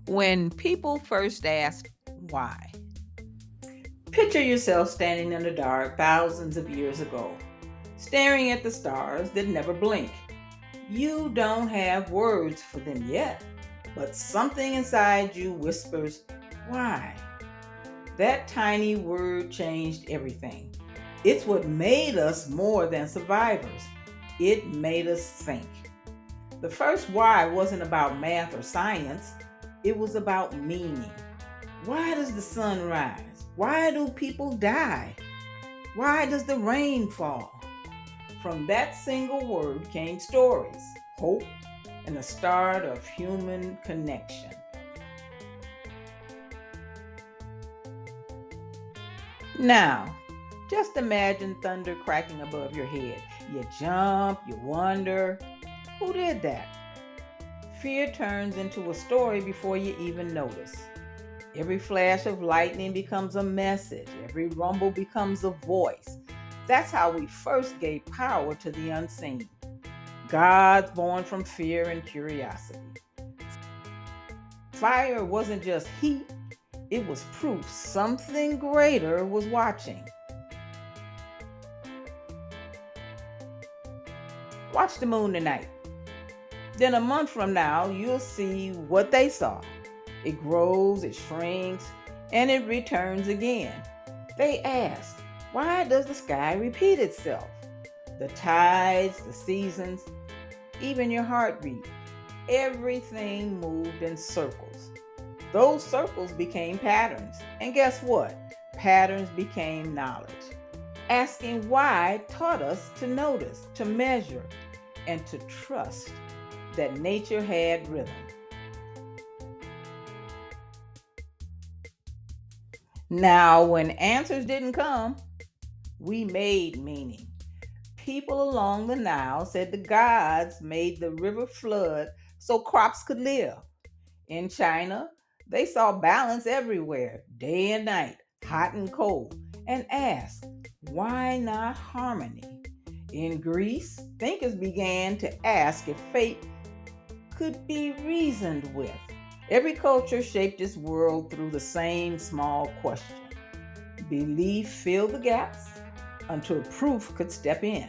When people first ask why, picture yourself standing in the dark thousands of years ago, staring at the stars that never blink. You don't have words for them yet, but something inside you whispers, why? That tiny word changed everything. It's what made us more than survivors. It made us think. The first why wasn't about math or science, it was about meaning. Why does the sun rise? Why do people die? Why does the rain fall? From that single word came stories, hope, and the start of human connection. Now, just imagine thunder cracking above your head. You jump, you wonder, who did that? Fear turns into a story before you even notice. Every flash of lightning becomes a message, every rumble becomes a voice. That's how we first gave power to the unseen. Gods born from fear and curiosity. Fire wasn't just heat, it was proof something greater was watching. Watch the moon tonight. Then a month from now, you'll see what they saw. It grows, it shrinks, and it returns again. They ask, why does the sky repeat itself? The tides, the seasons, even your heartbeat, everything moved in circles. Those circles became patterns. And guess what? Patterns became knowledge. Asking why taught us to notice, to measure, and to trust that nature had rhythm. Now, when answers didn't come, we made meaning. People along the Nile said the gods made the river flood so crops could live. In China, they saw balance everywhere, day and night, hot and cold, and asked, why not harmony? In Greece, thinkers began to ask if fate could be reasoned with. Every culture shaped its world through the same small question. Belief filled the gaps until proof could step in.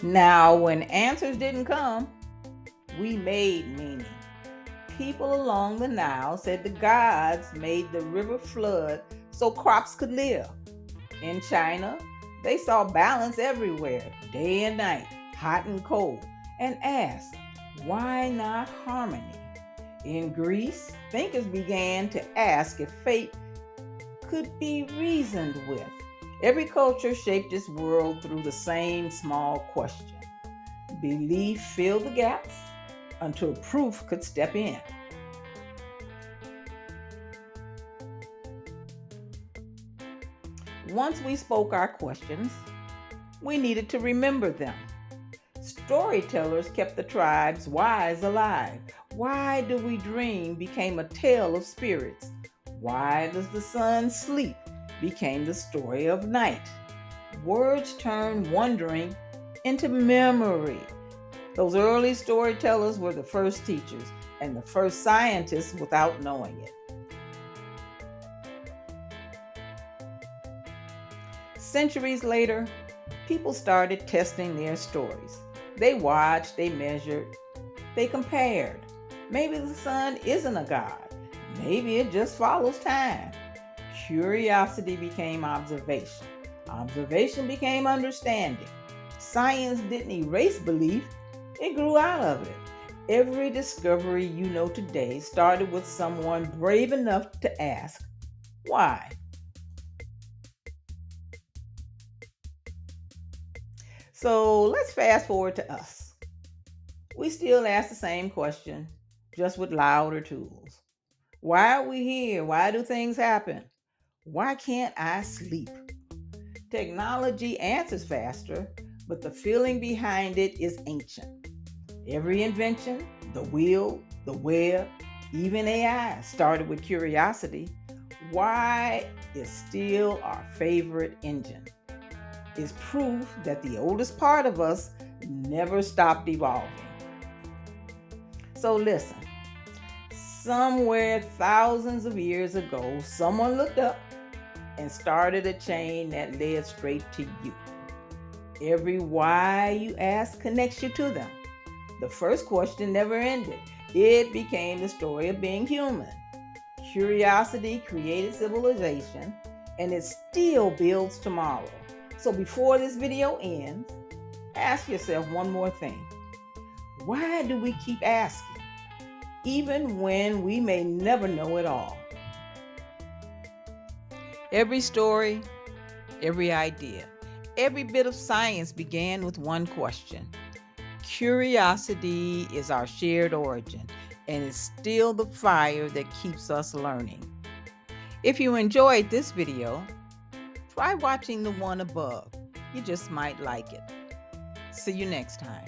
Now, when answers didn't come, we made meaning. People along the Nile said the gods made the river flood so crops could live. In China, they saw balance everywhere, day and night, hot and cold, and asked, why not harmony? In Greece, thinkers began to ask if fate could be reasoned with. Every culture shaped its world through the same small question. Belief filled the gaps until proof could step in. Once we spoke our questions, we needed to remember them. Storytellers kept the tribe's whys alive. Why do we dream became a tale of spirits. Why does the sun sleep became the story of night. Words turned wondering into memory. Those early storytellers were the first teachers and the first scientists without knowing it. Centuries later, people started testing their stories. They watched, they measured, they compared. Maybe the sun isn't a god. Maybe it just follows time. Curiosity became observation. Observation became understanding. Science didn't erase belief, it grew out of it. Every discovery you know today started with someone brave enough to ask, why? So let's fast forward to us. We still ask the same question, just with louder tools. Why are we here? Why do things happen? Why can't I sleep? Technology answers faster, but the feeling behind it is ancient. Every invention, the wheel, the web, even AI started with curiosity. Why is still our favorite engine? Is proof that the oldest part of us never stopped evolving. So listen, somewhere thousands of years ago, someone looked up and started a chain that led straight to you. Every why you ask connects you to them. The first question never ended. It became the story of being human. Curiosity created civilization, and it still builds tomorrow. So before this video ends, ask yourself one more thing. Why do we keep asking, even when we may never know it all? Every story, every idea, every bit of science began with one question. Curiosity is our shared origin, and it's still the fire that keeps us learning. If you enjoyed this video, try watching the one above. You just might like it. See you next time.